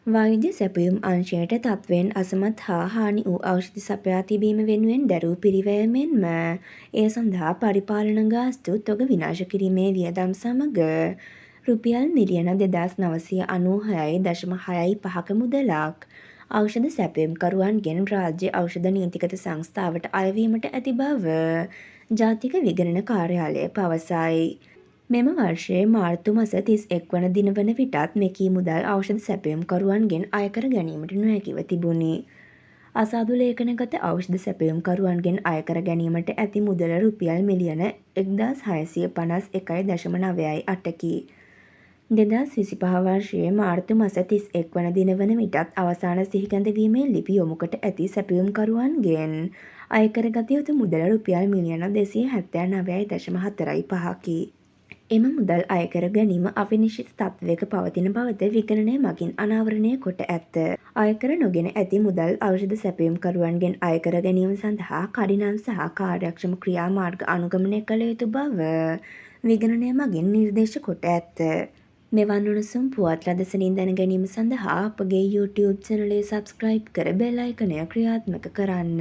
වෛද්‍ය සැපයුම් අංශයට තත්ත්වයෙන් අසමත් හා හානි වූ ඖෂධ සපයා තිබීම වෙනුවෙන් දැරූ පිරිවැය මෙන්ම එය සඳහා පරිපාලන ගාස්තු තොග විනාශ කිරීමේ වියදම් සමග රුපියල් මිලියන 2996.65ක මුදලක් ඖෂධ සැපයුම්කරුවන්ගෙන් රාජ්‍ය ඖෂධ නීතිගත සංස්ථාවට අයවීමට ඇති බව ජාතික විගණන කාර්යාලය පවසයි. මෙම වර්ෂයේ මාර්තු මස 31 වන දින වන විටත් මෙකී මුදල් ඖෂධ සැපයුම්කරුවන්ගෙන් අයකර ගැනීමට නොහැකිව තිබුණි. අසාධු ලේඛනගත ඖෂධ සැපයුම්කරුවන්ගෙන් අයකර ගැනීමට ඇති මුදල රුපියල් මිලියන 1651.98කි. 2025 වර්ෂයේ මාර්තු මස 31 වන දින වන විටත් අවසාන සිහිකැඳවීමේ ලිපි යොමුකොට ඇති සැපයුම්කරුවන්ගෙන් අයකරගත යුතු මුදල රුපියල් මිලියන 279.45කි. එම මුදල් අයකර ගැනීම අවිනිශ්චිත තත්ත්වයක පවතින බවද විගණනය මගින් අනාවරණය කොට ඇත. අයකර නොගෙන ඇති මුදල් ඖෂධ සැපයුම්කරුවන්ගෙන් අයකර ගැනීම සඳහා කඩිනම් සහ කාර්යක්ෂම ක්‍රියාමාර්ග අනුගමනය කළ යුතු බව විගණනය මගින් නිර්දේශ කොට ඇත. මෙවන් උණුසුම් පුවත් ලදසනින් දැන ගැනීම සඳහා අපගේ YouTube චැනලය සබ්ස්ක්‍රයිබ් කර බෙල් අයිකනය ක්‍රියාත්මක කරන්න.